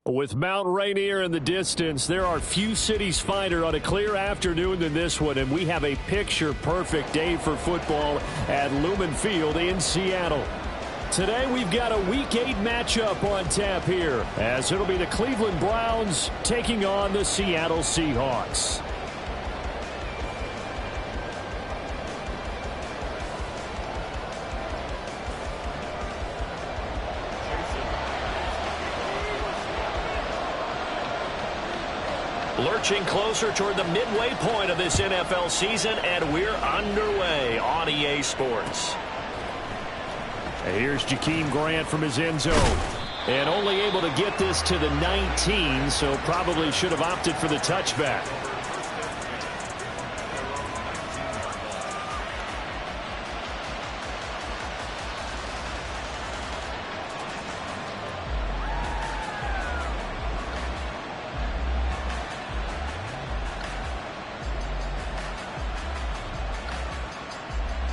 With Mount Rainier in the distance, there are few cities finer on a clear afternoon than this one, and we have a picture-perfect day for football at Lumen Field in Seattle. Today, we've got a Week 8 matchup on tap here, as it'll be the Cleveland Browns taking on the Seattle Seahawks. Lurching closer toward the midway point of this NFL season, and we're underway on EA Sports. And here's Jakeem Grant from his end zone. And only able to get this to the 19, so probably should have opted for the touchback.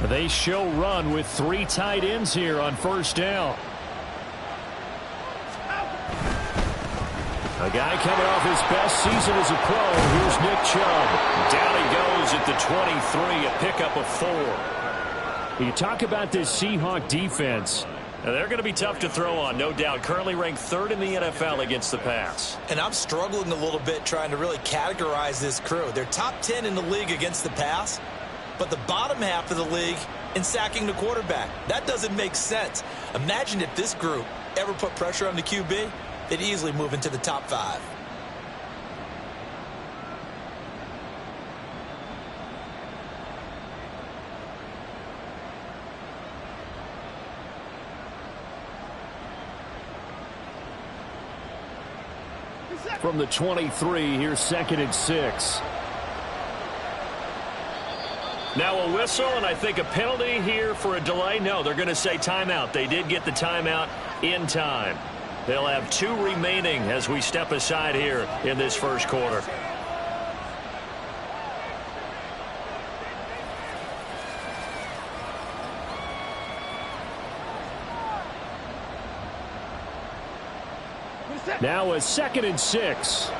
They show run with three tight ends here on first down. A guy coming off his best season as a pro. Here's Nick Chubb. Down he goes at the 23, a pickup of 4. You talk about this Seahawk defense. Now, they're going to be tough to throw on, no doubt. Currently ranked 3rd in the NFL against the pass. And I'm struggling a little bit trying to really categorize this crew. They're top 10 in the league against the pass, but the bottom half of the league in sacking the quarterback. That doesn't make sense. Imagine if this group ever put pressure on the QB, they'd easily move into the top 5. From the 23, here's 2nd and 6. Now a whistle, and I think a penalty here for a delay. No, they're going to say timeout. They did get the timeout in time. They'll have 2 remaining as we step aside here in this first quarter. Now a 2nd and 6.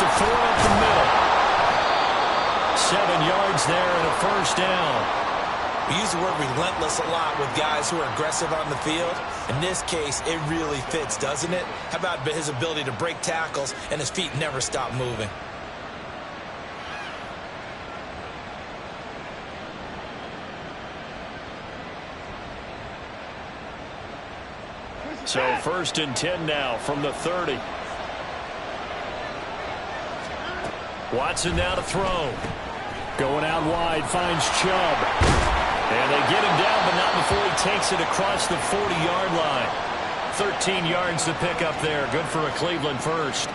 Four up the middle. 7 yards there and a first down. We use the word relentless a lot with guys who are aggressive on the field. In this case, it really fits, doesn't it? How about his ability to break tackles and his feet never stop moving? So 1st and 10 now from the 30. Watson now to throw. Going out wide, finds Chubb. And they get him down, but not before he takes it across the 40-yard line. 13 yards to pick up there. Good for a Cleveland first.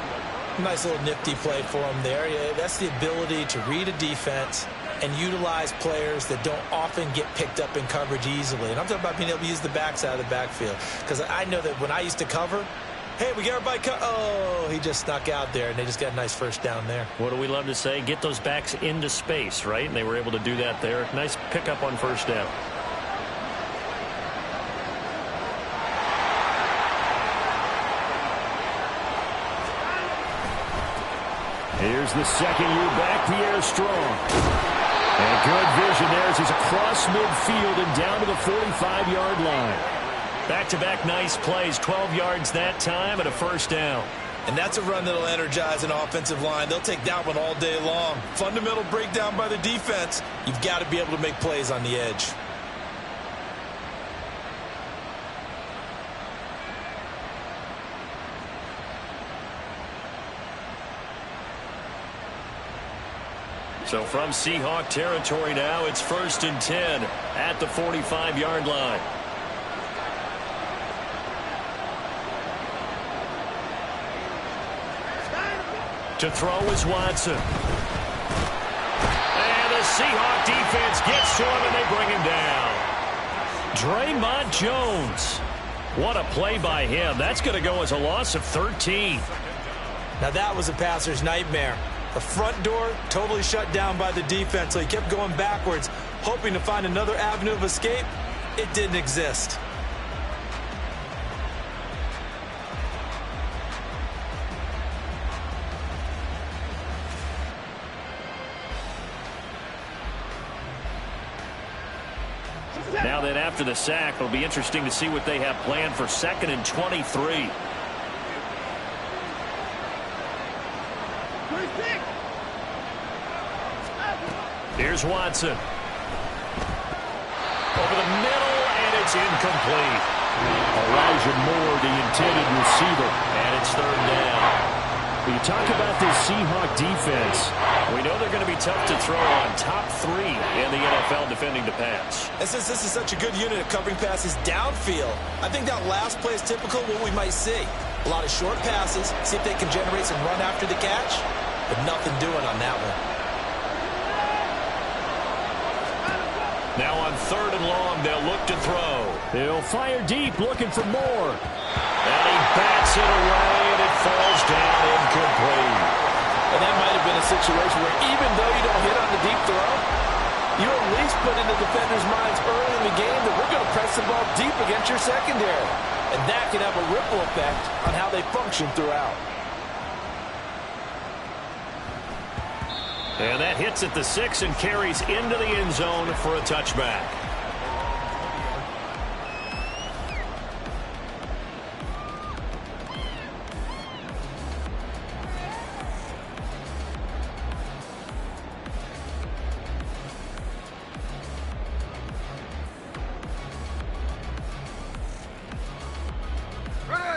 Nice little nifty play for him there. Yeah, that's the ability to read a defense and utilize players that don't often get picked up in coverage easily. And I'm talking about being able to use the backside of the backfield. Because I know that when I used to cover, hey, we got everybody cut. Oh, he just snuck out there, and they just got a nice first down there. What do we love to say? Get those backs into space, right? And they were able to do that there. Nice pickup on first down. Here's the second-year back, Pierre Strong. And good vision there as he's across midfield and down to the 45-yard line. Back-to-back nice plays, 12 yards that time and a first down. And that's a run that'll energize an offensive line. They'll take that one all day long. Fundamental breakdown by the defense. You've got to be able to make plays on the edge. So from Seahawk territory now, it's 1st and 10 at the 45-yard line. To throw is Watson. And the Seahawk defense gets to him, and they bring him down. Draymond Jones. What a play by him. That's going to go as a loss of 13. Now that was a passer's nightmare. The front door totally shut down by the defense, so he kept going backwards, hoping to find another avenue of escape. It didn't exist. Now then, after the sack, it'll be interesting to see what they have planned for 2nd and 23. Here's Watson. Over the middle, and it's incomplete. Elijah Moore, the intended receiver, and it's 3rd down. When you talk about this Seahawk defense, we know they're going to be tough to throw on. Top 3 in the NFL defending the pass. And since this is such a good unit of covering passes downfield, I think that last play is typical of what we might see. A lot of short passes, see if they can generate some run after the catch, but nothing doing on that one. Now on 3rd and long, they'll look to throw. They'll fire deep, looking for more. And he bats it away, and it falls down incomplete. And that might have been a situation where even though you don't hit on the deep throw, you at least put in the defenders' minds early in the game that we're going to press the ball deep against your secondary. And that can have a ripple effect on how they function throughout. And that hits at the 6 and carries into the end zone for a touchback.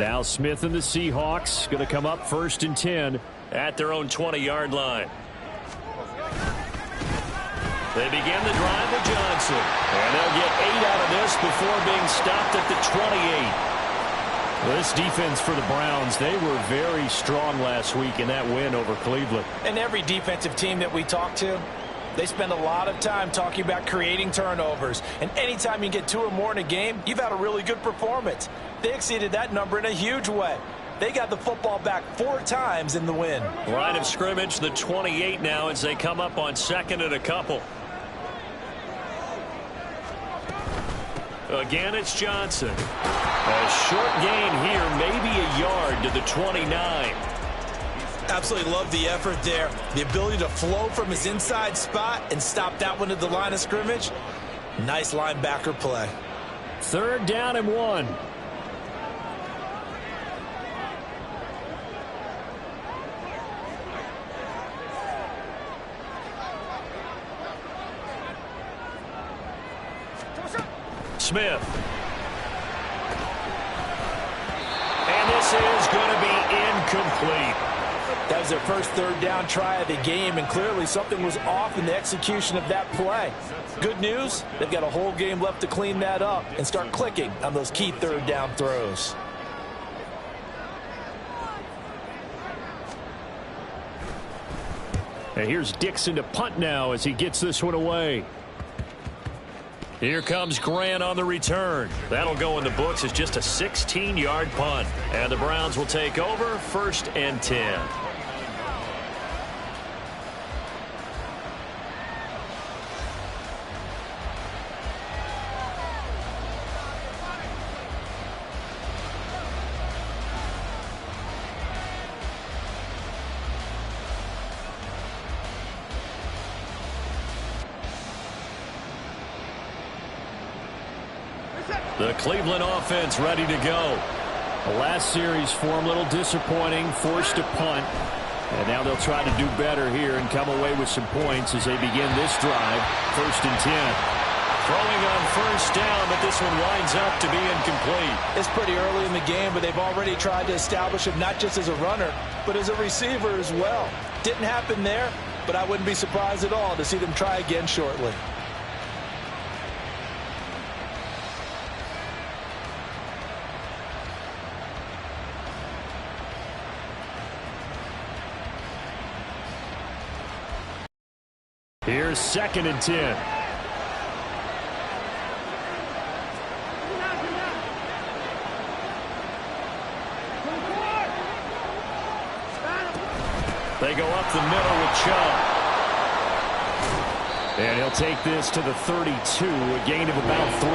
Now Smith and the Seahawks going to come up 1st and 10 at their own 20-yard line. They begin the drive with Johnson. And they'll get 8 out of this before being stopped at the 28. Well, this defense for the Browns, they were very strong last week in that win over Cleveland. And every defensive team that we talk to, they spend a lot of time talking about creating turnovers. And anytime you get 2 or more in a game, you've had a really good performance. They exceeded that number in a huge way. They got the football back 4 times in the win. Line of scrimmage, the 28 now as they come up on 2nd and a couple. Again, it's Johnson. A short gain here, maybe a yard to the 29. Absolutely love the effort there. The ability to flow from his inside spot and stop that one at the line of scrimmage. Nice linebacker play. 3rd down and 1. Smith. And this is going to be incomplete. That was their first 3rd down try of the game, and clearly something was off in the execution of that play. Good news, they've got a whole game left to clean that up and start clicking on those key 3rd down throws. And here's Dixon to punt now as he gets this one away. Here comes Grant on the return. That'll go in the books as just a 16-yard punt. And the Browns will take over 1st and 10. The Cleveland offense ready to go. The last series for them a little disappointing, forced to punt. And now they'll try to do better here and come away with some points as they begin this drive. 1st and 10. Throwing on 1st down, but this one winds up to be incomplete. It's pretty early in the game, but they've already tried to establish him not just as a runner, but as a receiver as well. Didn't happen there, but I wouldn't be surprised at all to see them try again shortly. Here's 2nd and 10. They go up the middle with Chubb. And he'll take this to the 32, a gain of about 3.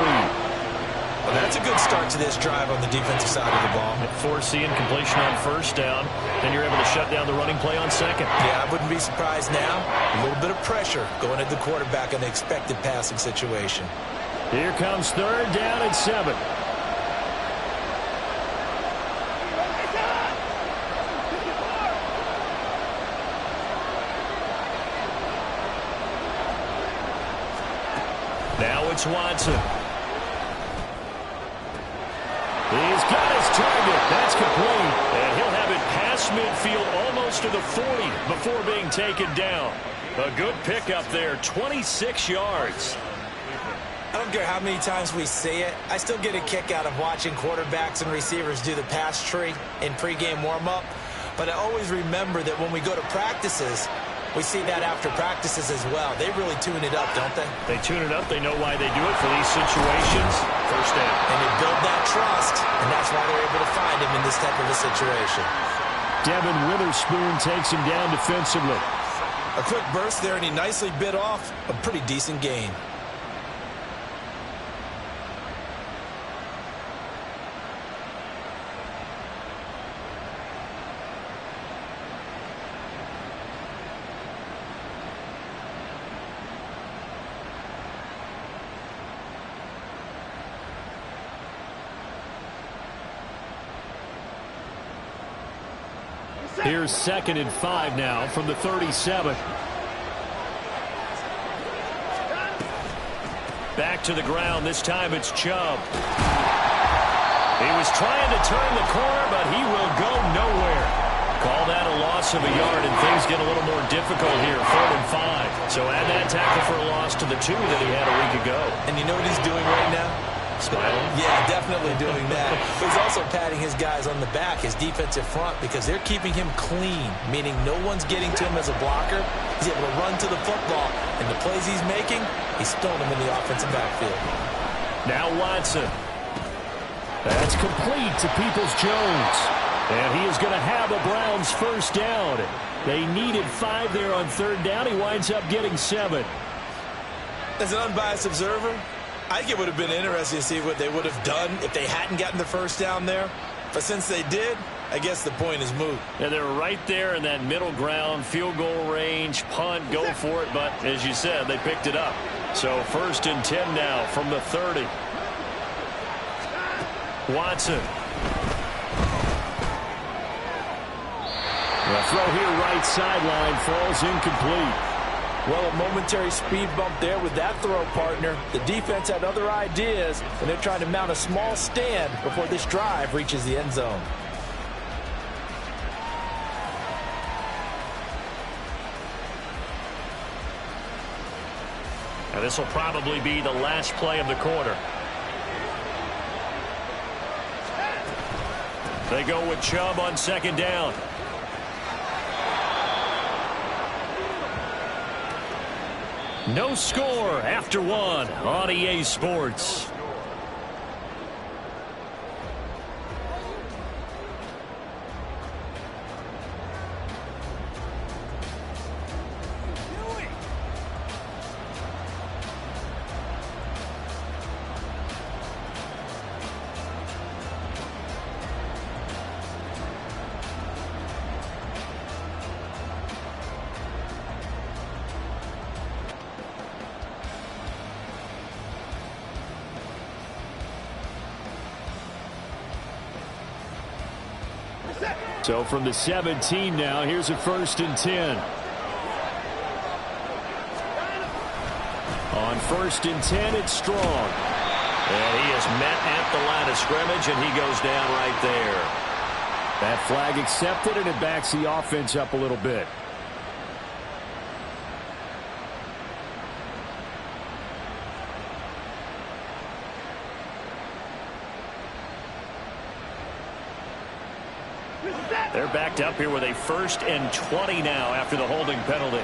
Well, that's a good start to this drive on the defensive side of the ball. Forcing completion on first down. Then you're able to shut down the running play on second. Yeah, I wouldn't be surprised now. A little bit of pressure going at the quarterback in the expected passing situation. Here comes third down and 7. Now it's Watson. He's got his target. That's complete. And he'll have it past midfield almost to the 40 before being taken down. A good pickup there, 26 yards. I don't care how many times we see it. I still get a kick out of watching quarterbacks and receivers do the pass tree in pregame warm-up. But I always remember that when we go to practices, we see that after practices as well. They really tune it up, don't they? They tune it up. They know why they do it for these situations. First down. And they build that trust, and that's why they're able to find him in this type of a situation. Devin Witherspoon takes him down defensively. A quick burst there, and he nicely bit off a pretty decent gain. Here's 2nd and 5 now from the 37. Back to the ground. This time it's Chubb. He was trying to turn the corner, but he will go nowhere. Call that a loss of a yard, and things get a little more difficult here. 3rd and 5. So add that tackle for a loss to the 2 that he had a week ago. And you know what he's doing right now? Smiling? Yeah, definitely doing that. But he's also patting his guys on the back, his defensive front, because they're keeping him clean, meaning no one's getting to him as a blocker. He's able to run to the football, and the plays he's making, he's throwing them in the offensive backfield. Now Watson. That's complete to Peoples-Jones. And he is going to have the Browns first down. They needed 5 there on 3rd down. He winds up getting 7. As an unbiased observer, I think it would have been interesting to see what they would have done if they hadn't gotten the first down there. But since they did, I guess the point is moot. And they're right there in that middle ground, field goal range, punt, go for it. But as you said, they picked it up. So 1st and 10 now from the 30. Watson. The throw here right sideline falls incomplete. Well, a momentary speed bump there with that throw, partner. The defense had other ideas, and they're trying to mount a small stand before this drive reaches the end zone. Now this will probably be the last play of the quarter. They go with Chubb on 2nd down. No score after 1 on EA Sports. So from the 17 now, here's a 1st and 10. On 1st and 10, it's Strong. And he is met at the line of scrimmage, and he goes down right there. That flag accepted, and it backs the offense up a little bit. They're backed up here with a 1st and 20 now after the holding penalty.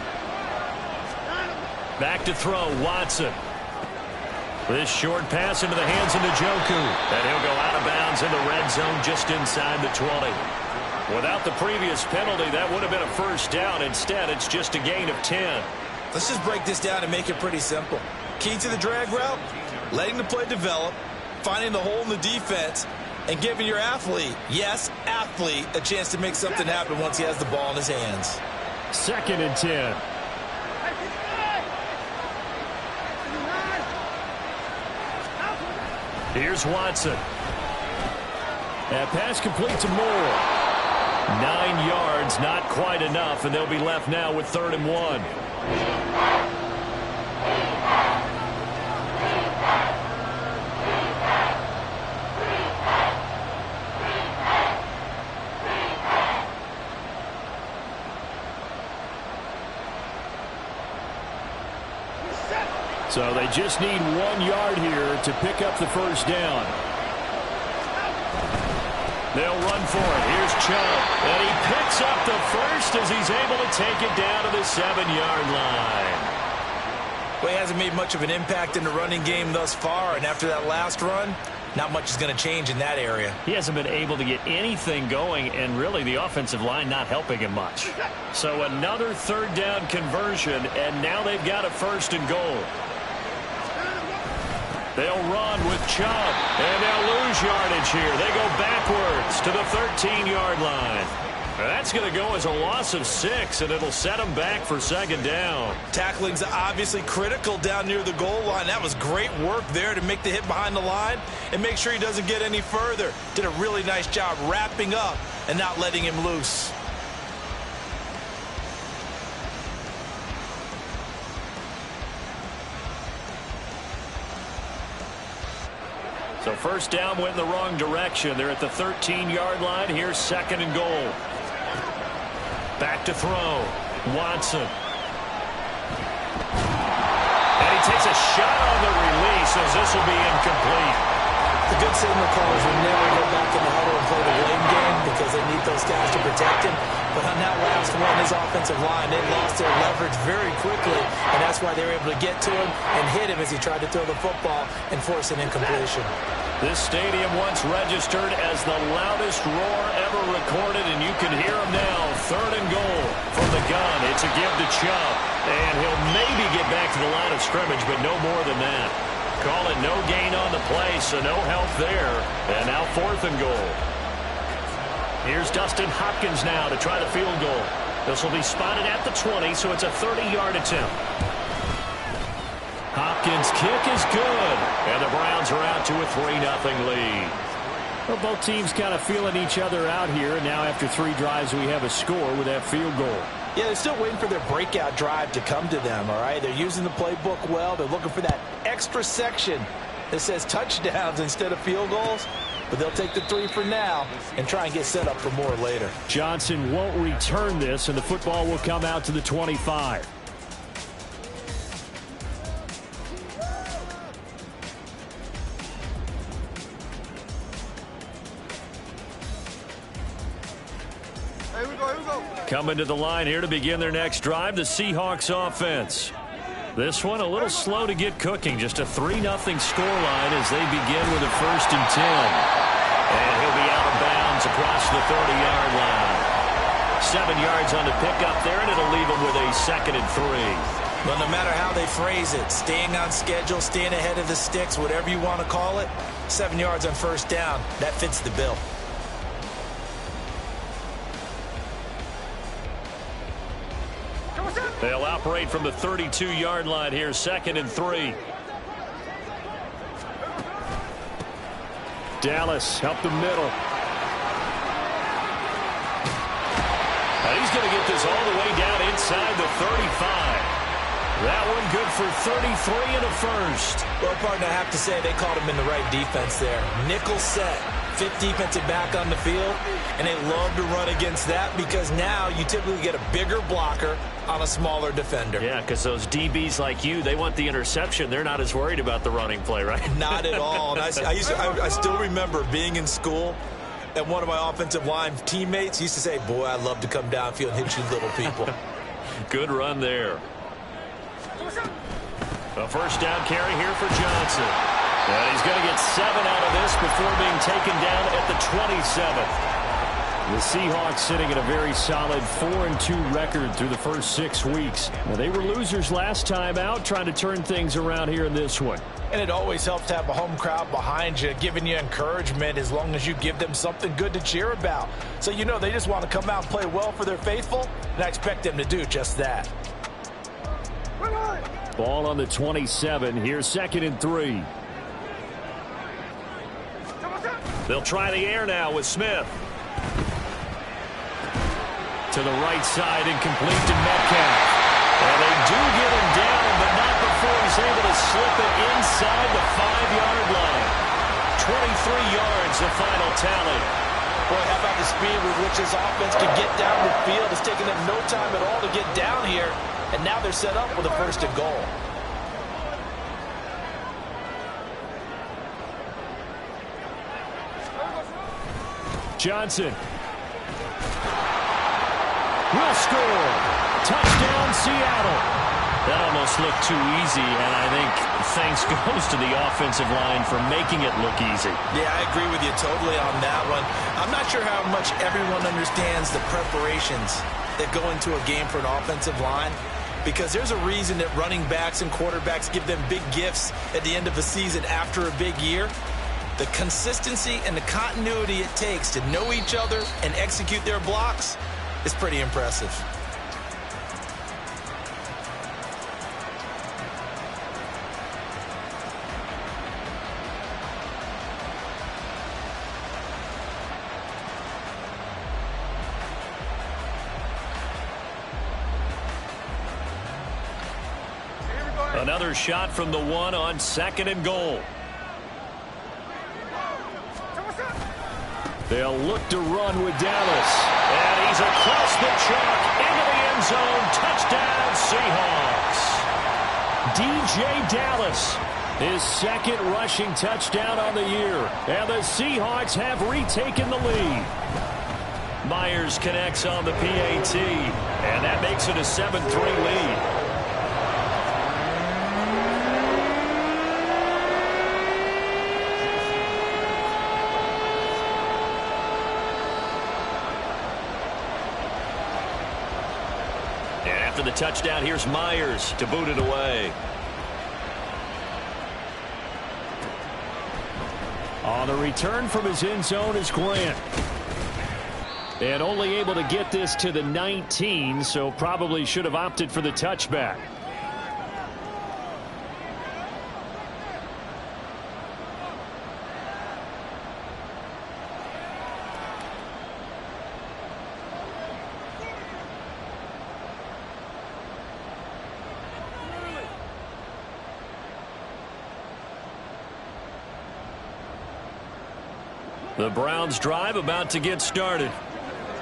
Back to throw, Watson. This short pass into the hands of Njoku. And he'll go out of bounds in the red zone just inside the 20. Without the previous penalty, that would have been a first down. Instead, it's just a gain of 10. Let's just break this down and make it pretty simple. Key to the drag route, letting the play develop, finding the hole in the defense, and giving your athlete, yes, athlete, a chance to make something happen once he has the ball in his hands. 2nd and 10. Here's Watson. That pass complete to Moore. 9 yards, not quite enough, and they'll be left now with 3rd and 1. So they just need 1 yard here to pick up the first down. They'll run for it. Here's Chubb. And he picks up the first as he's able to take it down to the 7-yard line. Well, he hasn't made much of an impact in the running game thus far, and after that last run, not much is going to change in that area. He hasn't been able to get anything going, and really the offensive line not helping him much. So another 3rd down conversion, and now they've got a 1st and goal. They'll run with Chubb, and they'll lose yardage here. They go backwards to the 13-yard line. That's going to go as a loss of 6, and it'll set them back for 2nd down. Tackling's obviously critical down near the goal line. That was great work there to make the hit behind the line and make sure he doesn't get any further. Did a really nice job wrapping up and not letting him loose. So 1st down went in the wrong direction. They're at the 13-yard line. Here's 2nd and goal. Back to throw. Watson. And he takes a shot on the release as this will be incomplete. The good signal callers will never go back in the huddle and play the blame game because they need those guys to protect him. But on that last one, his offensive line, they lost their leverage very quickly, and that's why they were able to get to him and hit him as he tried to throw the football and force an incompletion. This stadium once registered as the loudest roar ever recorded, and you can hear him now. 3rd and goal from the gun. It's a give to Chubb, and he'll maybe get back to the line of scrimmage, but no more than that. Call it no gain on the play, so no help there. And now 4th and goal. Here's Dustin Hopkins now to try the field goal. This will be spotted at the 20, so it's a 30-yard attempt. Hopkins' kick is good, and the Browns are out to a 3-0 lead. Well, both teams kind of feeling each other out here, and now after 3 drives, we have a score with that field goal. Yeah, they're still waiting for their breakout drive to come to them, all right? They're using the playbook well. They're looking for that extra section that says touchdowns instead of field goals. But they'll take the 3 for now and try and get set up for more later. Johnson won't return this, and the football will come out to the 25. Here we go. Coming to the line here to begin their next drive, the Seahawks offense. This one a little slow to get cooking. Just a 3-0 scoreline as they begin with a 1st and 10. And he'll be out of bounds across the 30-yard line. 7 yards on the pickup there, and it'll leave him with a 2nd and 3. Well, no matter how they phrase it, staying on schedule, staying ahead of the sticks, whatever you want to call it, 7 yards on 1st down, that fits the bill. They'll operate from the 32-yard line here, 2nd and 3. Dallas up the middle. And he's going to get this all the way down inside the 35. That one good for 33 and a 1st. Well, partner, I have to say they called him in the right defense there. Nickel set, 5th defensive back on the field, and they love to run against that because now you typically get a bigger blocker on a smaller defender. Yeah, because those DBs like you, they want the interception. They're not as worried about the running play, right? Not at all. And I still remember being in school, and one of my offensive line teammates used to say, boy, I'd love to come downfield and hit you little people. Good run there. A 1st down carry here for Johnson. And he's going to get 7 out of this before being taken down at the 27th. The Seahawks sitting at a very solid 4-2 record through the first 6 weeks. Now, they were losers last time out, trying to turn things around here in this one. And it always helps to have a home crowd behind you, giving you encouragement as long as you give them something good to cheer about. So you know they just want to come out and play well for their faithful, and I expect them to do just that. Ball on the 27. Here's 2nd and 3. They'll try the air now with Smith. To the right side and complete to Metcalf. And they do get him down, but not before he's able to slip it inside the 5-yard line. 23 yards, the final tally. Boy, how about the speed with which this offense can get down the field? It's taken them no time at all to get down here, and now they're set up with a 1st and goal. Johnson will score. Touchdown, Seattle. That almost looked too easy, and I think thanks goes to the offensive line for making it look easy. Yeah, I agree with you totally on that one. I'm not sure how much everyone understands the preparations that go into a game for an offensive line, because there's a reason that running backs and quarterbacks give them big gifts at the end of a season after a big year. The consistency and the continuity it takes to know each other and execute their blocks is pretty impressive. Another shot from the 1 on 2nd and goal. They'll look to run with Dallas. And he's across the chalk into the end zone. Touchdown, Seahawks. DJ Dallas, his 2nd rushing touchdown on the year. And the Seahawks have retaken the lead. Myers connects on the PAT. And that makes it a 7-3 lead. After the touchdown, here's Myers to boot it away. On the return from his end zone is Grant. And only able to get this to the 19, so probably should have opted for the touchback. The Browns' drive about to get started.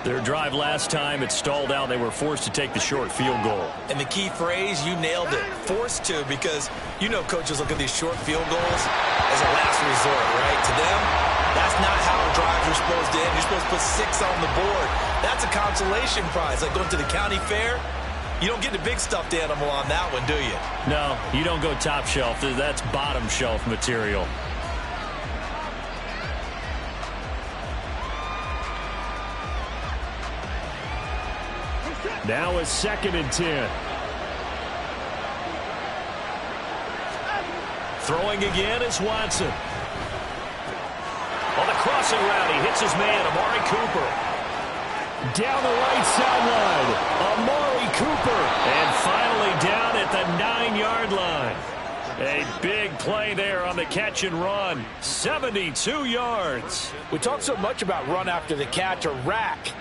Their drive last time, it stalled out. They were forced to take the short field goal. And the key phrase, you nailed it, forced to, because you know coaches look at these short field goals as a last resort, right? To them, that's not how drives are supposed to end. You're supposed to put 6 on the board. That's a consolation prize, like going to the county fair. You don't get the big stuffed animal on that one, do you? No, you don't go top shelf. That's bottom shelf material. Now a 2nd and 10. Throwing again is Watson. On the crossing route, he hits his man, Amari Cooper. Down the right sideline, Amari Cooper. And finally down at the 9-yard line. A big play there on the catch and run. 72 yards. We talk so much about run after the catch, or rack.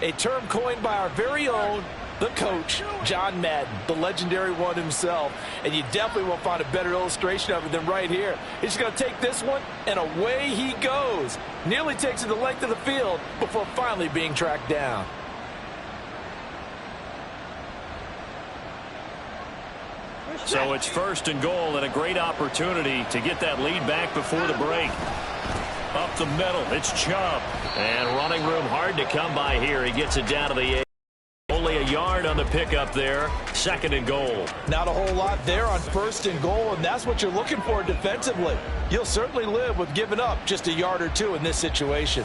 A term coined by our very own, the coach, John Madden, the legendary one himself. And you definitely won't find a better illustration of it than right here. He's going to take this one, and away he goes. Nearly takes it the length of the field before finally being tracked down. So it's 1st and goal, and a great opportunity to get that lead back before the break. Up the middle, it's Chubb. And running room hard to come by here. He gets it down to the 8. Only a yard on the pickup there. 2nd and goal. Not a whole lot there on 1st and goal, and that's what you're looking for defensively. You'll certainly live with giving up just a yard or 2 in this situation.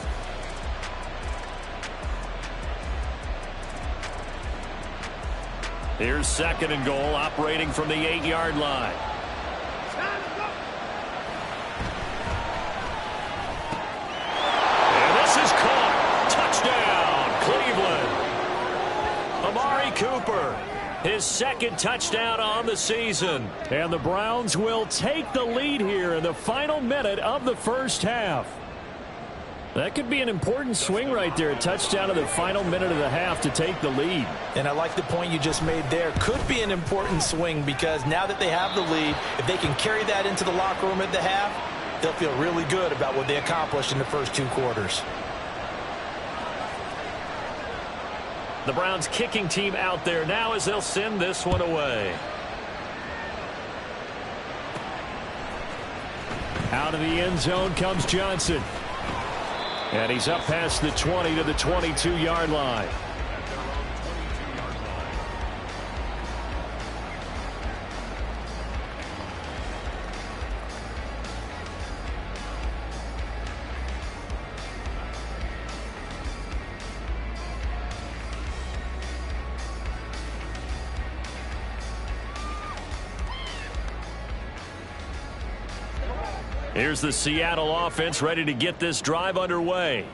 Here's 2nd and goal, operating from the 8-yard line. And this is caught. Touchdown, Cleveland. Amari Cooper, his 2nd touchdown on the season. And the Browns will take the lead here in the final minute of the first half. That could be an important swing right there. A touchdown in the final minute of the half to take the lead. And I like the point you just made there. Could be an important swing because now that they have the lead, if they can carry that into the locker room at the half, they'll feel really good about what they accomplished in the first 2 quarters. The Browns kicking team out there now as they'll send this one away. Out of the end zone comes Johnson. And he's up past the 20 to the 22-yard line. Here's the Seattle offense ready to get this drive underway.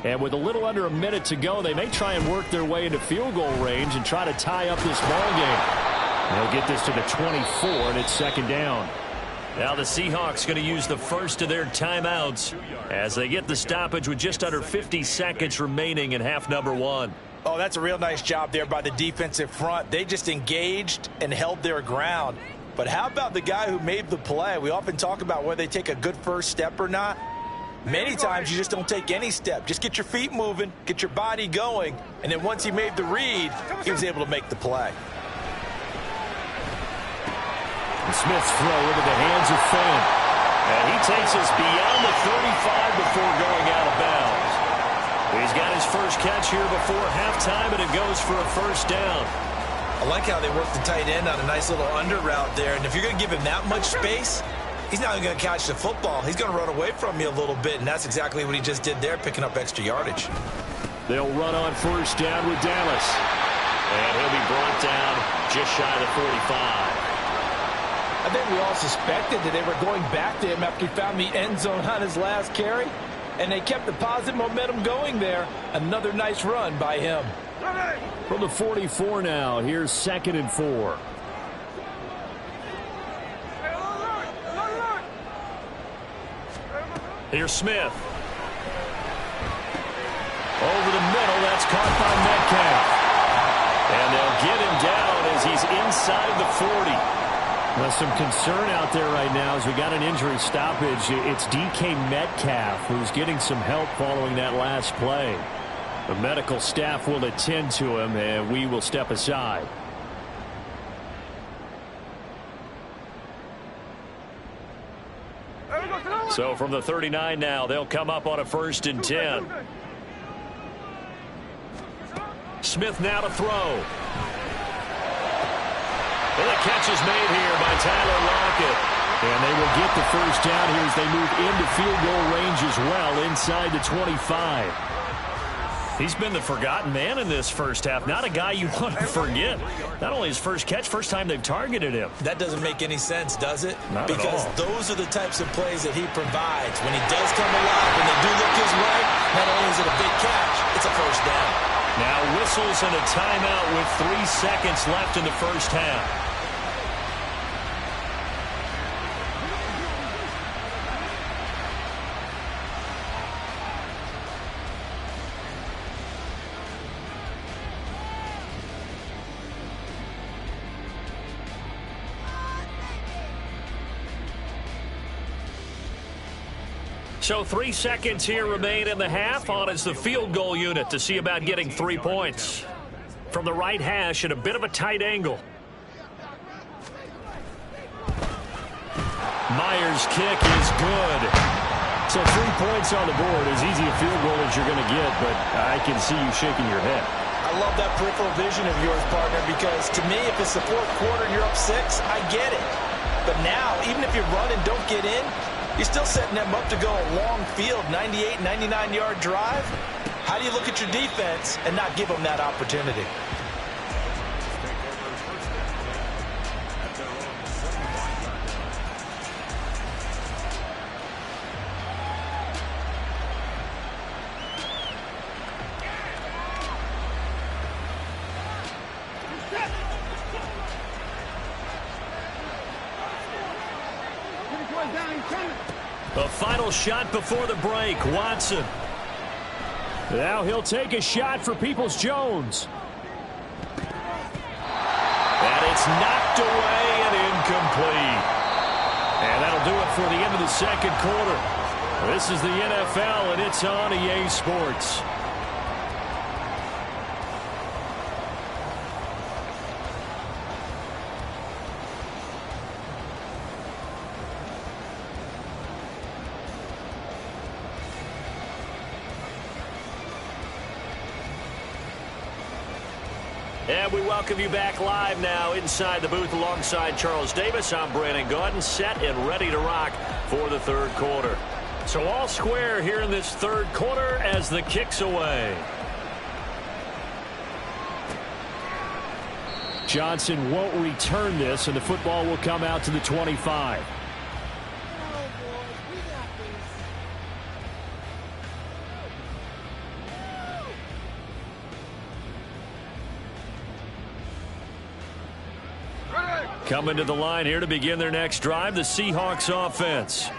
And with a little under a minute to go, they may try and work their way into field goal range and try to tie up this ball game. They'll get this to the 24, and it's 2nd down. Now the Seahawks going to use the first of their timeouts as they get the stoppage with just under 50 seconds remaining in half number 1. Oh, that's a real nice job there by the defensive front. They just engaged and held their ground. But how about the guy who made the play? We often talk about whether they take a good first step or not. Many times you just don't take any step. Just get your feet moving, get your body going, and then once he made the read, he was able to make the play. And Smith's throw into the hands of Finn. And he takes us beyond the 35 before going out of bounds. He's got his first catch here before halftime, and it goes for a first down. I like how they work the tight end on a nice little under route there. And if you're going to give him that much space, he's not even going to catch the football. He's going to run away from you a little bit, and that's exactly what he just did there, picking up extra yardage. They'll run on first down with Dallas. And he'll be brought down just shy of the 45. I think we all suspected that they were going back to him after he found the end zone on his last carry, and they kept the positive momentum going there. Another nice run by him. From the 44 now, here's 2nd and 4. Here's Smith. Over the middle, that's caught by Metcalf. And they'll get him down as he's inside the 40. Well, some concern out there right now as we got an injury stoppage. It's DK Metcalf who's getting some help following that last play. The medical staff will attend to him, and we will step aside. So from the 39 now, they'll come up on a 1st and 10. Smith now to throw. And the catch is made here by Tyler Lockett. And they will get the first down here as they move into field goal range as well inside the 25. He's been the forgotten man in this first half. Not a guy you want to forget. Not only his first catch, first time they've targeted him. That doesn't make any sense, does it? Not because at all. Those are the types of plays that he provides. When he does come alive, when they do look his way, not only is it a big catch, it's a first down. Now whistles and a timeout with 3 seconds left in the first half. So 3 seconds here remain in the half. On is the field goal unit to see about getting 3 points. From the right hash at a bit of a tight angle. Myers' kick is good. So 3 points on the board. As easy a field goal as you're going to get, but I can see you shaking your head. I love that peripheral vision of yours, partner, because to me, if it's the 4th quarter and you're up 6, I get it. But now, even if you run and don't get in, you're still setting them up to go a long field, 98, 99-yard drive. How do you look at your defense and not give them that opportunity? The final shot before the break, Watson. Now he'll take a shot for Peoples-Jones. And it's knocked away and incomplete. And that'll do it for the end of the second quarter. This is the NFL, and it's on EA Sports. And we welcome you back live now inside the booth alongside Charles Davis. I'm Brandon Gaudin, set and ready to rock for the third quarter. So all square here in this third quarter as the kick's away. Johnson won't return this, and the football will come out to the 25. Coming to the line here to begin their next drive, the Seahawks offense.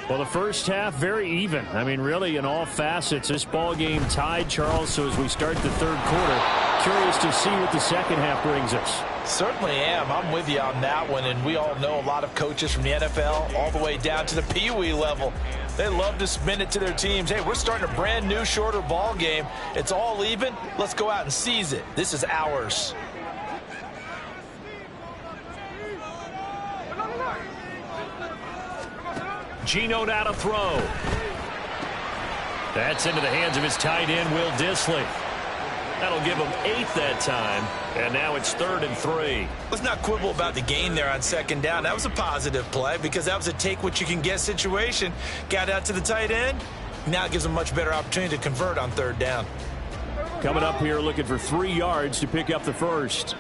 Well, the first half, very even. I mean, really, in all facets, this ball game tied, Charles. So as we start the third quarter, curious to see what the second half brings us. Certainly am. I'm with you on that one. And we all know a lot of coaches from the NFL all the way down to the Pee Wee level. They love to spin it to their teams. Hey, we're starting a brand new, shorter ball game. It's all even. Let's go out and seize it. This is ours. Geno now to throw. That's into the hands of his tight end, Will Dissly. That'll give him 8 that time, and now it's 3rd and 3. Let's not quibble about the gain there on second down. That was a positive play because that was a take-what-you-can-get situation. Got out to the tight end. Now it gives him a much better opportunity to convert on 3rd down. Coming up here looking for 3 yards to pick up the first.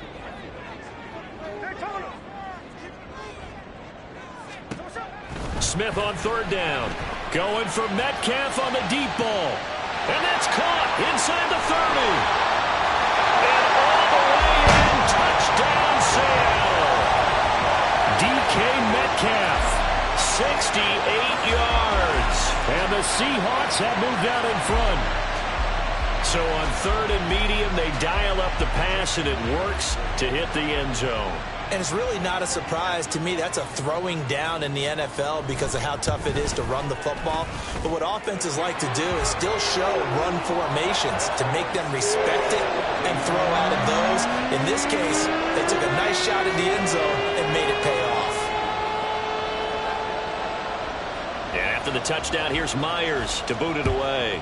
Smith on 3rd down. Going for Metcalf on the deep ball. And that's caught inside the 30. And all the way in. Touchdown, Seattle. DK Metcalf, 68 yards. And the Seahawks have moved out in front. So on 3rd and medium, they dial up the pass, and it works to hit the end zone. And it's really not a surprise to me. That's a throwing down in the NFL because of how tough it is to run the football. But what offenses like to do is still show run formations to make them respect it and throw out of those. In this case, they took a nice shot at the end zone and made it pay off. And after the touchdown, here's Myers to boot it away.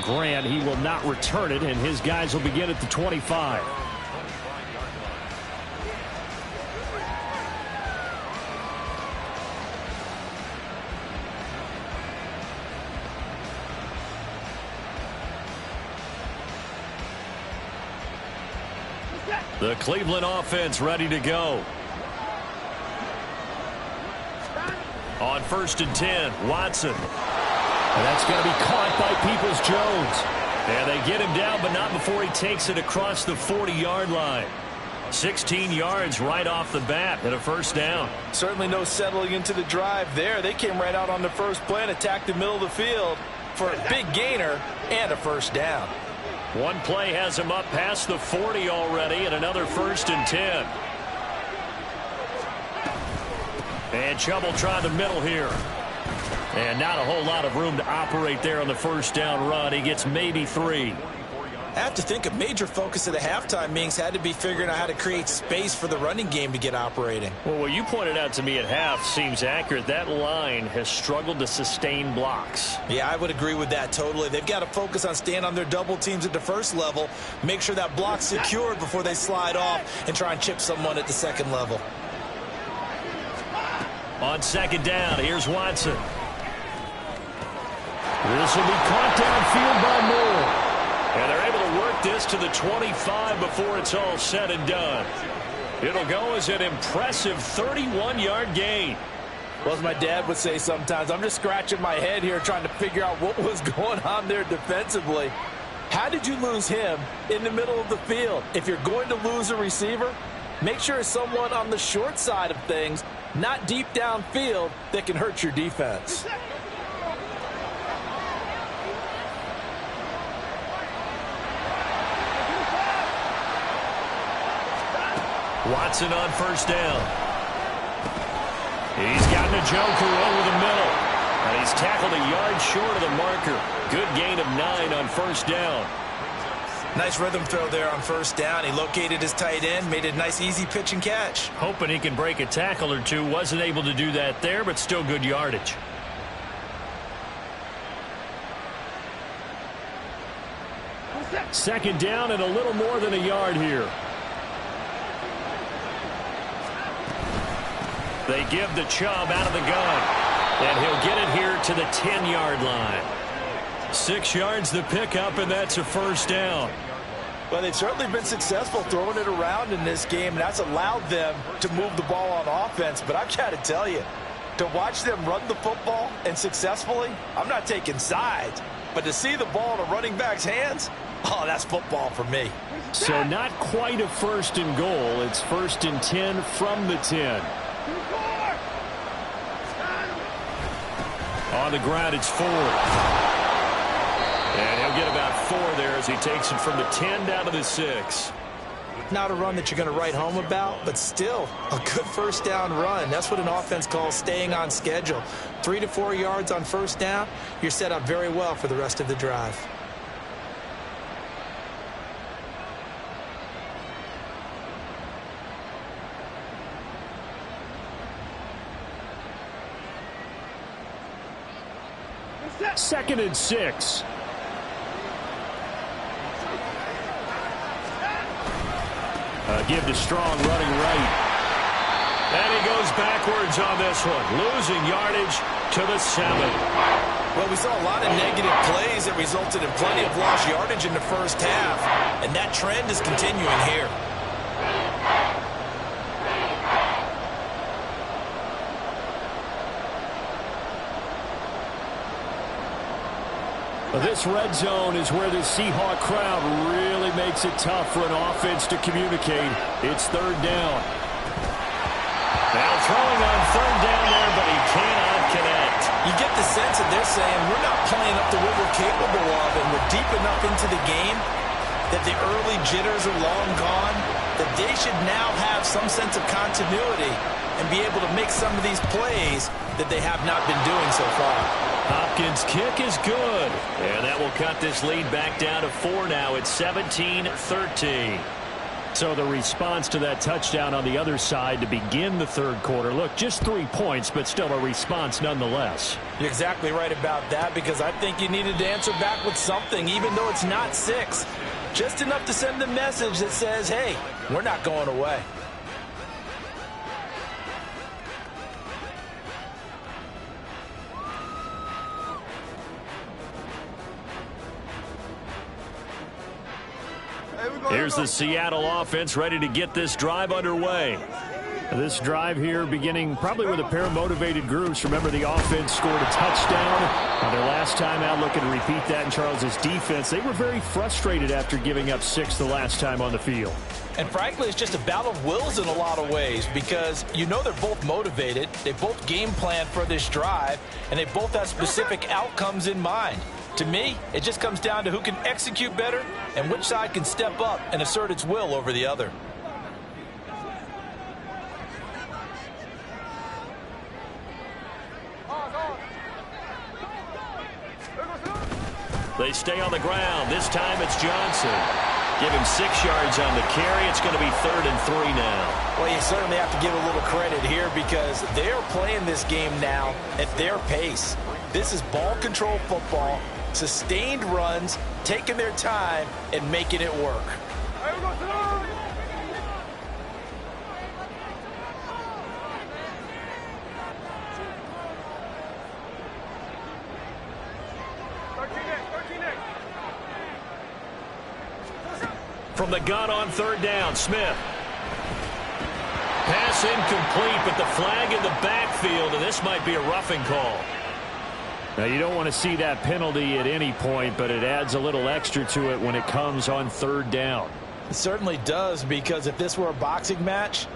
Grant, he will not return it, and his guys will begin at the 25. The Cleveland offense ready to go. On 1st and 10, Watson. And that's going to be caught by Peoples-Jones. And they get him down, but not before he takes it across the 40-yard line. 16 yards right off the bat and a first down. Certainly no settling into the drive there. They came right out on the first play and attacked the middle of the field for a big gainer and a first down. One play has him up past the 40 already, and another 1st and 10. And Chubb will try the middle here. And not a whole lot of room to operate there on the first down run. He gets maybe 3. I have to think a major focus of the halftime meetings had to be figuring out how to create space for the running game to get operating. Well, what you pointed out to me at half seems accurate. That line has struggled to sustain blocks. Yeah, I would agree with that totally. They've got to focus on staying on their double teams at the first level, make sure that block's secured before they slide off and try and chip someone at the second level. On 2nd down, here's Watson. This will be caught downfield by Moore. And they're able to work this to the 25 before it's all said and done. It'll go as an impressive 31-yard gain. Well, as my dad would say sometimes, I'm just scratching my head here trying to figure out what was going on there defensively. How did you lose him in the middle of the field? If you're going to lose a receiver, Make sure it's someone on the short side of things, not deep downfield, that can hurt your defense. Watson on first down. He's gotten a joker over the middle. And he's tackled a yard short of the marker. Good gain of 9 on first down. Nice rhythm throw there on first down. He located his tight end, made it a nice easy pitch and catch. Hoping he can break a tackle or two. Wasn't able to do that there, but still good yardage. Second down and a little more than a yard here. They give the Chubb out of the gun. And he'll get it here to the 10-yard line. 6 yards the pickup, and that's a first down. Well, they've certainly been successful throwing it around in this game, and that's allowed them to move the ball on offense. But I've got to tell you, to watch them run the football and successfully, I'm not taking sides. But to see the ball in a running back's hands, oh, that's football for me. So not quite a first and goal. It's first and 10 from the 10. On the ground, it's Ford. And he'll get about 4 there as he takes it from the 10 down to the 6. Not a run that you're going to write home about, but still a good first down run. That's what an offense calls staying on schedule. 3 to 4 yards on first down, you're set up very well for the rest of the drive. Second and 6. Give to Strong running right. And he goes backwards on this one. Losing yardage to the 7. Well, we saw a lot of negative plays that resulted in plenty of lost yardage in the first half. And that trend is continuing here. This red zone is where the Seahawk crowd really makes it tough for an offense to communicate. It's third down. Now throwing on third down there, but he cannot connect. You get the sense that they're saying we're not playing up to what we're capable of, and we're deep enough into the game that the early jitters are long gone, that they should now have some sense of continuity and be able to make some of these plays that they have not been doing so far. Hopkins' kick is good. And that will cut this lead back down to 4 now. It's 17-13. So the response to that touchdown on the other side to begin the third quarter. Look, just 3 points, but still a response nonetheless. You're exactly right about that, because I think you needed to answer back with something, even though it's not 6. Just enough to send a message that says, hey, we're not going away. Here's the Seattle offense ready to get this drive underway. This drive here beginning probably with a pair of motivated groups. Remember, the offense scored a touchdown their last time out. Looking to repeat that in Charles's defense. They were very frustrated after giving up 6 the last time on the field. And frankly, it's just a battle of wills in a lot of ways, because you know they're both motivated. They both game plan for this drive, and they both have specific outcomes in mind. To me, it just comes down to who can execute better and which side can step up and assert its will over the other. They stay on the ground. This time it's Johnson. Give him 6 yards on the carry. It's going to be 3rd and 3 now. Well, you certainly have to give a little credit here, because they're playing this game now at their pace. This is ball control football, sustained runs, taking their time and making it work. From the gun on 3rd down, Smith. Pass incomplete, but the flag in the backfield, and this might be a roughing call. Now, you don't want to see that penalty at any point, but it adds a little extra to it when it comes on 3rd down. It certainly does, because if this were a boxing match,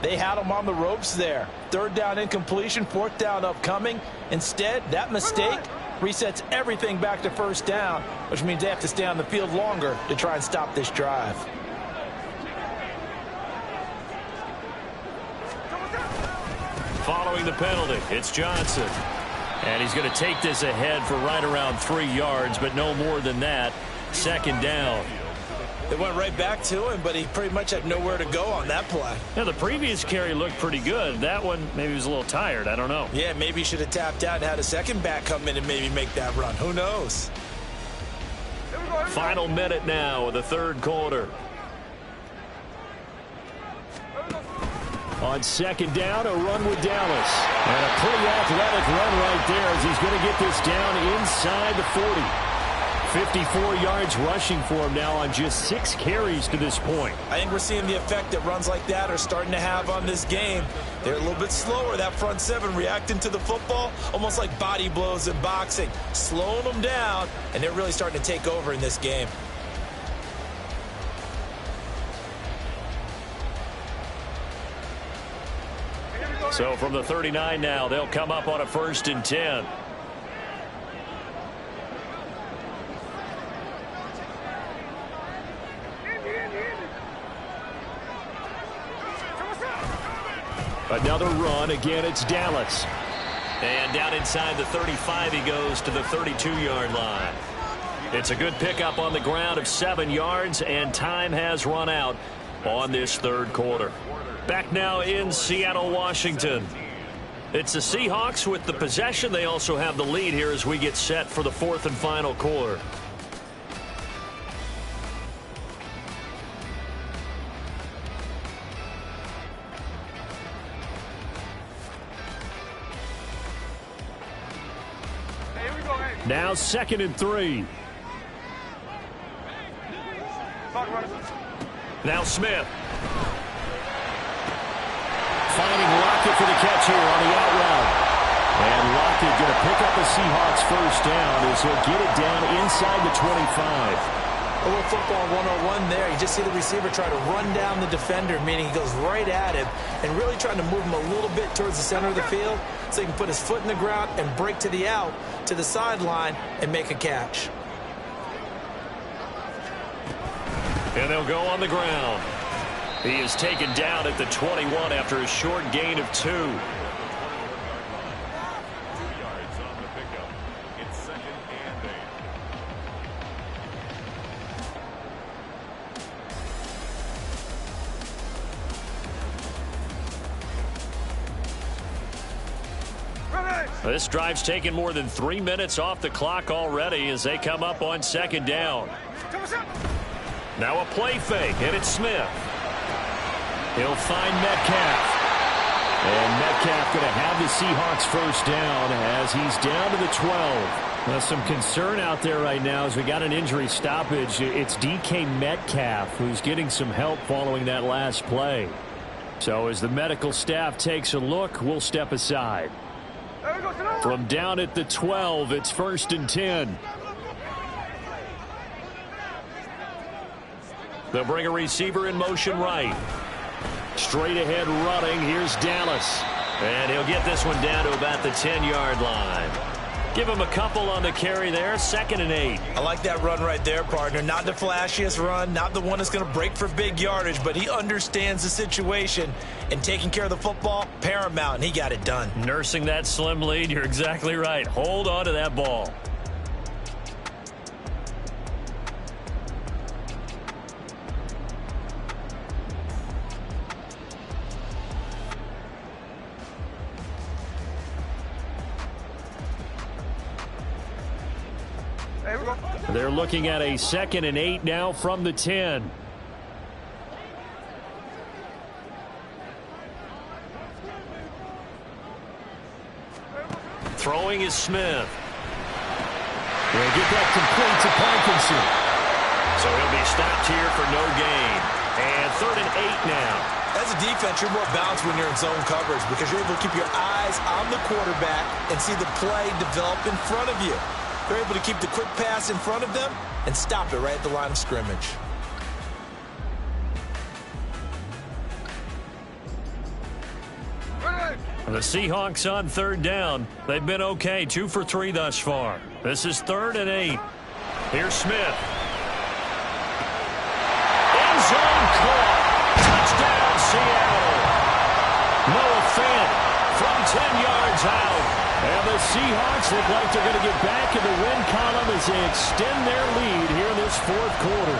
they had him on the ropes there. Third down incompletion, fourth down upcoming. Instead, that mistake resets everything back to first down, which means they have to stay on the field longer to try and stop this drive. Following the penalty, it's Johnson. And he's going to take this ahead for right around 3 yards, but no more than that. Second down. They went right back to him, but he pretty much had nowhere to go on that play. Now, the previous carry looked pretty good. That one, maybe he was a little tired. I don't know. Yeah, maybe he should have tapped out and had a second back come in and maybe make that run. Who knows? Final minute now of the third quarter. On second down, a run with Dallas. And a pretty athletic run right there as he's going to get this down inside the 40. 54 yards rushing for him now on just 6 carries to this point. I think we're seeing the effect that runs like that are starting to have on this game. They're a little bit slower, that front seven, reacting to the football, almost like body blows in boxing, slowing them down, and they're really starting to take over in this game. So from the 39 now, they'll come up on a 1st and 10. Another run. Again, it's Dallas. And down inside the 35, he goes to the 32-yard line. It's a good pickup on the ground of 7 yards, and time has run out on this third quarter. Back now in Seattle, Washington. It's the Seahawks with the possession. They also have the lead here as we get set for the 4th and final quarter. Now 2nd and 3. Now Smith. Finding Lockett for the catch here on the out route. And Lockett going to pick up a Seahawks first down as he'll get it down inside the 25. A little football 101 there. You just see the receiver try to run down the defender, meaning he goes right at him and really trying to move him a little bit towards the center of the field so he can put his foot in the ground and break to the out, to the sideline, and make a catch. And they'll go on the ground. He is taken down at the 21 after a short gain of 2. 2 yards on the pickup. It's 2nd and 8. This drive's taken more than 3 minutes off the clock already as they come up on 2nd down. Now a play fake, and it's Smith. He'll find Metcalf. And Metcalf going to have the Seahawks first down as he's down to the 12. Well, some concern out there right now as we got an injury stoppage. It's DK Metcalf who's getting some help following that last play. So as the medical staff takes a look, we'll step aside. From down at the 12, it's 1st and 10. They'll bring a receiver in motion right. Straight ahead running. Here's Dallas. And he'll get this one down to about the 10-yard line. Give him a couple on the carry there. 2nd and 8. I like that run right there, partner. Not the flashiest run, not the one that's going to break for big yardage, but he understands the situation, and taking care of the football, paramount, and he got it done. Nursing that slim lead, you're exactly right. Hold on to that ball. They're looking at a 2nd and 8 now from the 10. Throwing is Smith. We'll get that complete to Parkinson. So he'll be stopped here for no gain. And 3rd and 8 now. As a defense, you're more balanced when you're in zone coverage because you're able to keep your eyes on the quarterback and see the play develop in front of you. They're able to keep the quick pass in front of them and stop it right at the line of scrimmage. The Seahawks on third down. They've been okay, 2 for 3 thus far. This is 3rd and 8. Here's Smith. End zone caught. Touchdown, Seattle. Noah Fant from 10 yards out. And the Seahawks look like they're going to get back in the win column as they extend their lead here in this 4th quarter.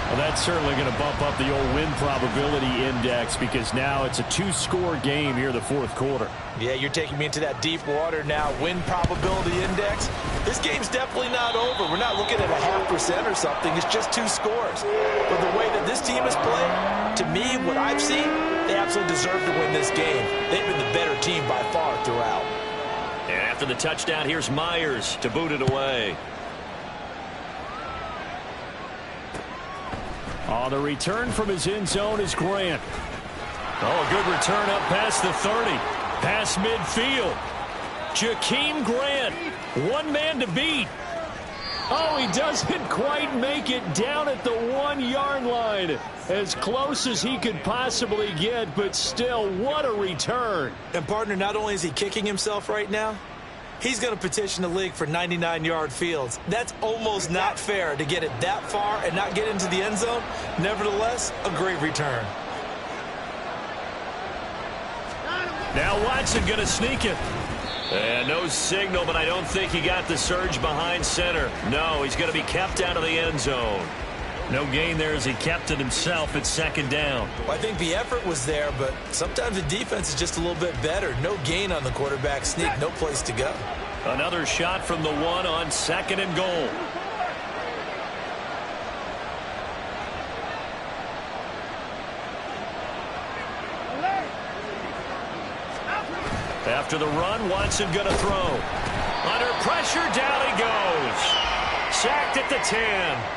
Well, that's certainly going to bump up the old win probability index because now it's a 2-score game here in the 4th quarter. Yeah, you're taking me into that deep water now. Win probability index. This game's definitely not over. We're not looking at a 0.5% or something. It's just 2 scores. But the way that this team has played, to me, what I've seen, they absolutely deserve to win this game. They've been the better team by far throughout. And after the touchdown, here's Myers to boot it away. On the return from his end zone is Grant. Oh, a good return up past the 30. Past midfield. Jakeem Grant. One man to beat. Oh, he doesn't quite make it down at the 1-yard line. As close as he could possibly get, but still, what a return. And, partner, not only is he kicking himself right now, he's going to petition the league for 99-yard fields. That's almost not fair to get it that far and not get into the end zone. Nevertheless, a great return. Now Watson going to sneak it. And no signal, but I don't think he got the surge behind center. No, he's going to be kept out of the end zone. No gain there as he kept it himself at 2nd down. Well, I think the effort was there, but sometimes the defense is just a little bit better. No gain on the quarterback sneak, no place to go. Another shot from the 1 on 2nd and goal. After the run, Watson going to throw. Under pressure, down he goes. Sacked at the 10.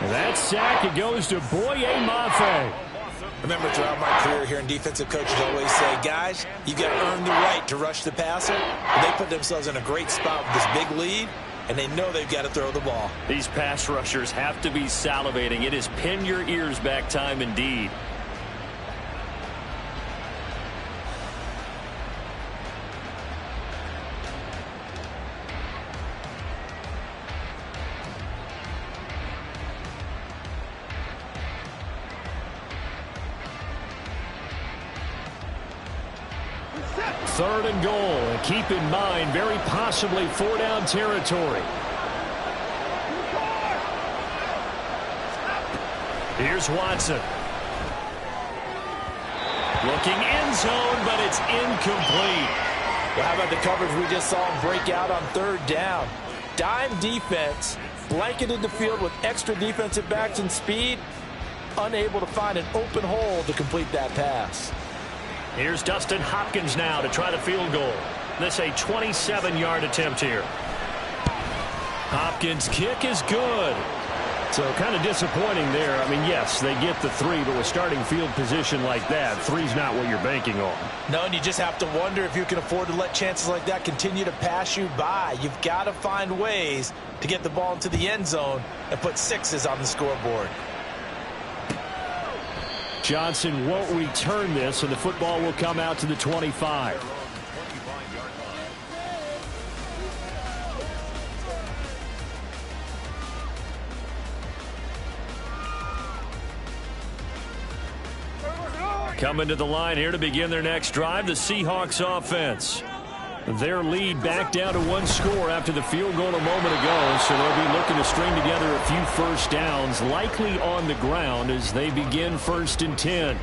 And that sack, it goes to Wk8. Remember, throughout my career here in defensive coaches always say, guys, you got to earn the right to rush the passer. And they put themselves in a great spot with this big lead, and they know they've got to throw the ball. These pass rushers have to be salivating. It is pin your ears back time indeed. Third and goal. And keep in mind, very possibly 4-down territory. Here's Watson. Looking end zone, but it's incomplete. Well, how about the coverage we just saw him break out on 3rd down? Dime defense, blanketed the field with extra defensive backs and speed, unable to find an open hole to complete that pass. Here's Dustin Hopkins now to try the field goal. This a 27-yard attempt here. Hopkins' kick is good. So kind of disappointing there. I mean, yes, they get the 3, but with starting field position like that, 3's not what you're banking on. No, and you just have to wonder if you can afford to let chances like that continue to pass you by. You've got to find ways to get the ball into the end zone and put 6s on the scoreboard. Johnson won't return this, and the football will come out to the 25. Coming to the line here to begin their next drive, the Seahawks offense. Their lead back down to 1 score after the field goal a moment ago, so they'll be looking to string together a few first downs, likely on the ground as they begin 1st and 10.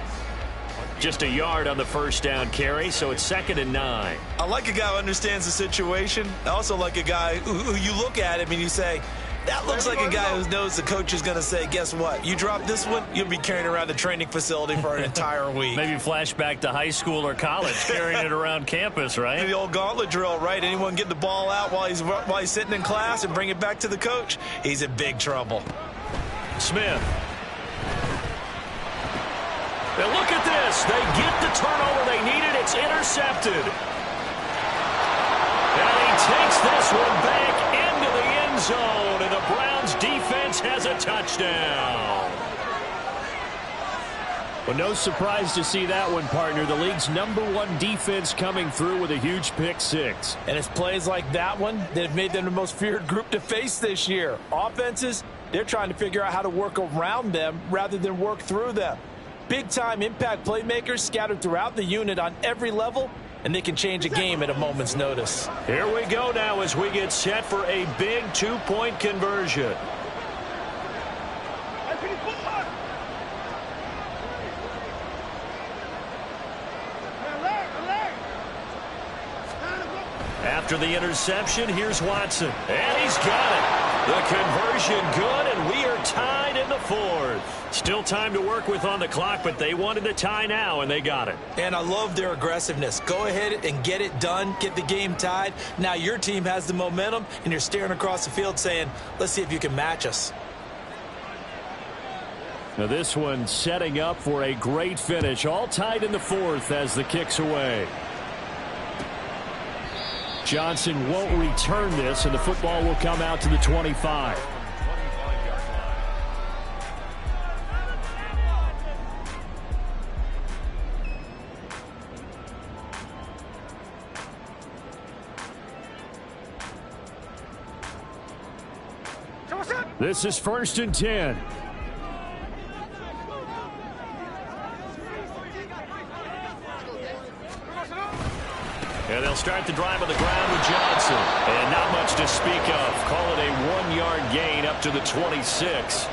Just a yard on the first down carry, so it's 2nd and 9. I like a guy who understands the situation. I also like a guy who you look at him and you say, that looks like a guy who knows the coach is going to say, guess what? You drop this one, you'll be carrying around the training facility for an entire week. Maybe flashback to high school or college, carrying it around campus, right? The old gauntlet drill, right? Anyone get the ball out while he's sitting in class and bring it back to the coach? He's in big trouble. Smith. Now look at this. They get the turnover they needed. It's intercepted. And he takes this one back into the end zone, and the Browns defense has a touchdown. Well, no surprise to see that one, partner. The league's #1 defense coming through with a huge pick six. And it's plays like that one that have made them the most feared group to face this year. Offenses, they're trying to figure out how to work around them rather than work through them. Big-time impact playmakers scattered throughout the unit on every level, and they can change a game at a moment's notice. Here we go now as we get set for a big two-point conversion. After the interception, here's Watson. And he's got it. The conversion good, and we are tied in the fourth. Still time to work with on the clock, but they wanted a tie now, and they got it. And I love their aggressiveness. Go ahead and get it done. Get the game tied. Now your team has the momentum, and you're staring across the field saying, let's see if you can match us. Now this one setting up for a great finish. All tied in the fourth as the kick's away. Johnson won't return this, and the football will come out to the 25. This is 1st and 10. And they'll start the drive on the ground with Johnson. And not much to speak of. Call it a 1-yard gain up to the 26.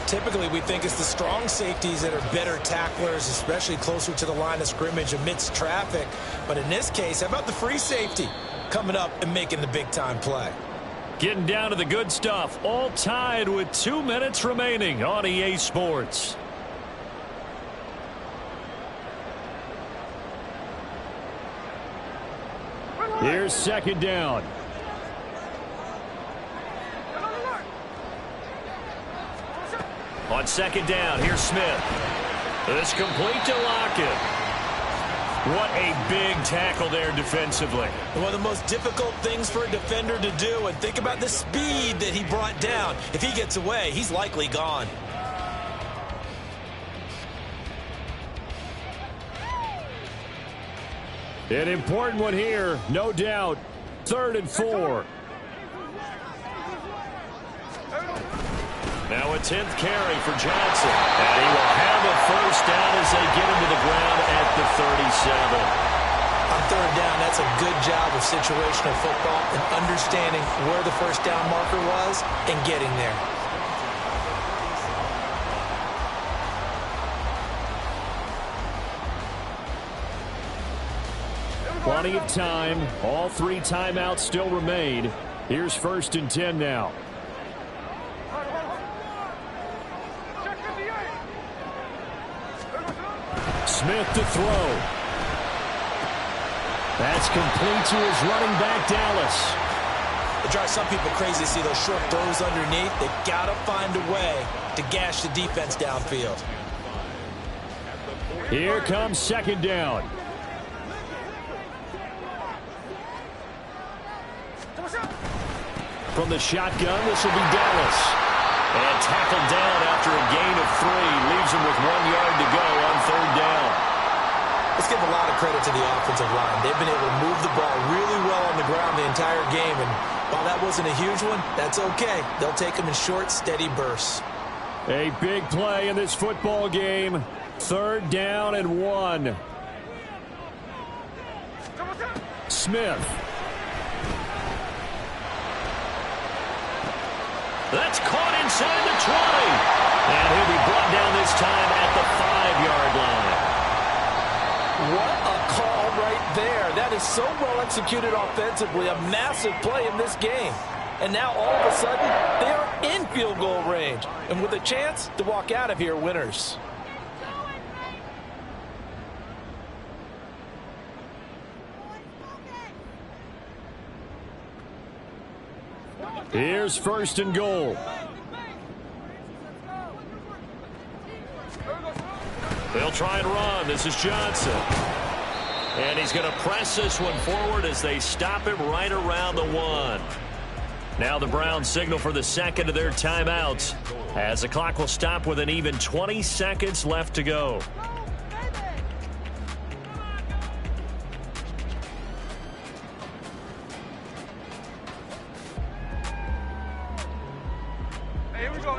Typically, we think it's the strong safeties that are better tacklers, especially closer to the line of scrimmage amidst traffic. But in this case, how about the free safety coming up and making the big-time play? Getting down to the good stuff. All tied with 2 minutes remaining on EA Sports. Here's 2nd down. On 2nd down, here's Smith. This complete to Lockett. What a big tackle there defensively. One of the most difficult things for a defender to do, and think about the speed that he brought down. If he gets away, he's likely gone. An important one here, no doubt. 3rd and 4. Now a 10th carry for Johnson. And he will have a first down as they get him to the ground at the 37. On 3rd down, that's a good job of situational football and understanding where the first down marker was and getting there. Plenty of time. All 3 timeouts still remain. Here's 1st and 10 now. Smith to throw. That's complete to his running back, Dallas. It drives some people crazy to see those short throws underneath. They've got to find a way to gash the defense downfield. Here comes 2nd down. From the shotgun, this will be Dallas. And tackled down after a gain of 3. Leaves him with 1 yard to go on 3rd down. Let's give a lot of credit to the offensive line. They've been able to move the ball really well on the ground the entire game. And while that wasn't a huge one, that's okay. They'll take them in short, steady bursts. A big play in this football game. 3rd down and 1. Smith. That's caught inside the 20. And he'll be brought down this time at the 5-yard line. What a call right there. That is so well executed offensively. A massive play in this game. And now all of a sudden, they are in field goal range. And with a chance to walk out of here winners. Here's 1st and goal. They'll try and run. This is Johnson. And he's going to press this one forward as they stop him right around the 1. Now the Browns signal for the second of their timeouts as the clock will stop with an even 20 seconds left to go.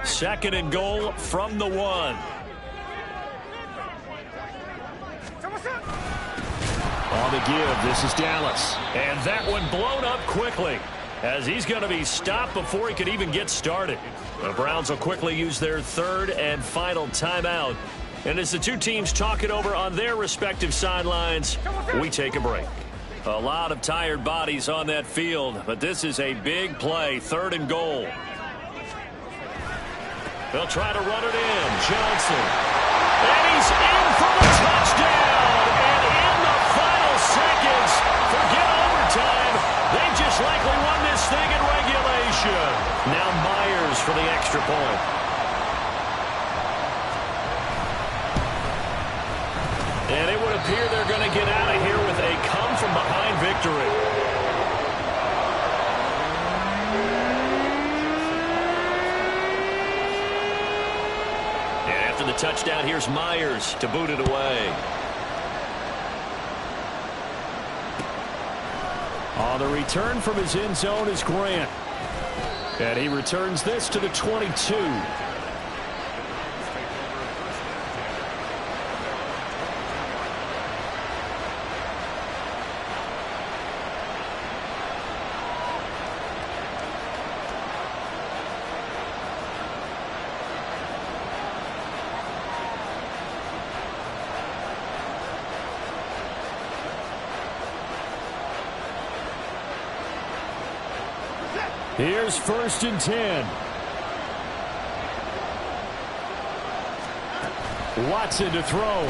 Second and goal from the 1. On the give, this is Dallas. And that one blown up quickly, as he's going to be stopped before he could even get started. The Browns will quickly use their third and final timeout. And as the two teams talk it over on their respective sidelines, we take a break. A lot of tired bodies on that field, but this is a big play, third and goal. They'll try to run it in. Johnson. And he's in for the touchdown. And in the final seconds, forget overtime. They just likely won this thing in regulation. Now Myers for the extra point. And it would appear they're going to get out of here with a come-from-behind victory. The touchdown, here's Myers to boot it away. On the return from his end zone is Grant. And he returns this to the 22. Here's first and 10. Watson to throw. Oh,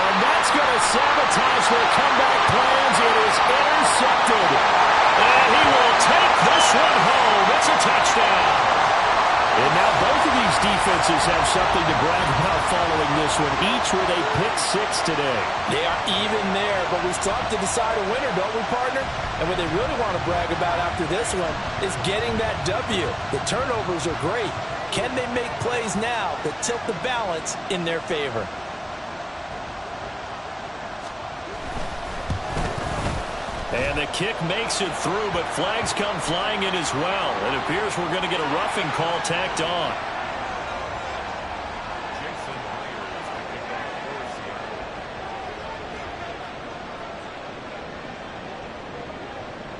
and that's going to sabotage their comeback plans. It is intercepted. And he will take this one home. It's a touchdown. And now both of these defenses have something to brag about following this one, each with a pick six today. They are even there, but we still have to decide a winner, don't we, partner? And what they really want to brag about after this one is getting that W. The turnovers are great. Can they make plays now that tilt the balance in their favor? And the kick makes it through, but flags come flying in as well. It appears we're going to get a roughing call tacked on.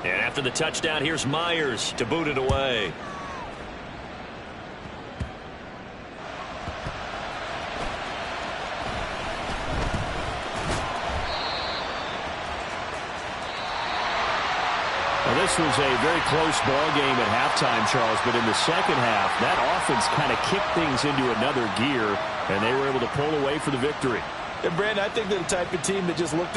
And after the touchdown, here's Myers to boot it away. This was a very close ball game at halftime, Charles, but in the second half, that offense kind of kicked things into another gear, and they were able to pull away for the victory. And, Brandon, I think they're the type of team that just looked at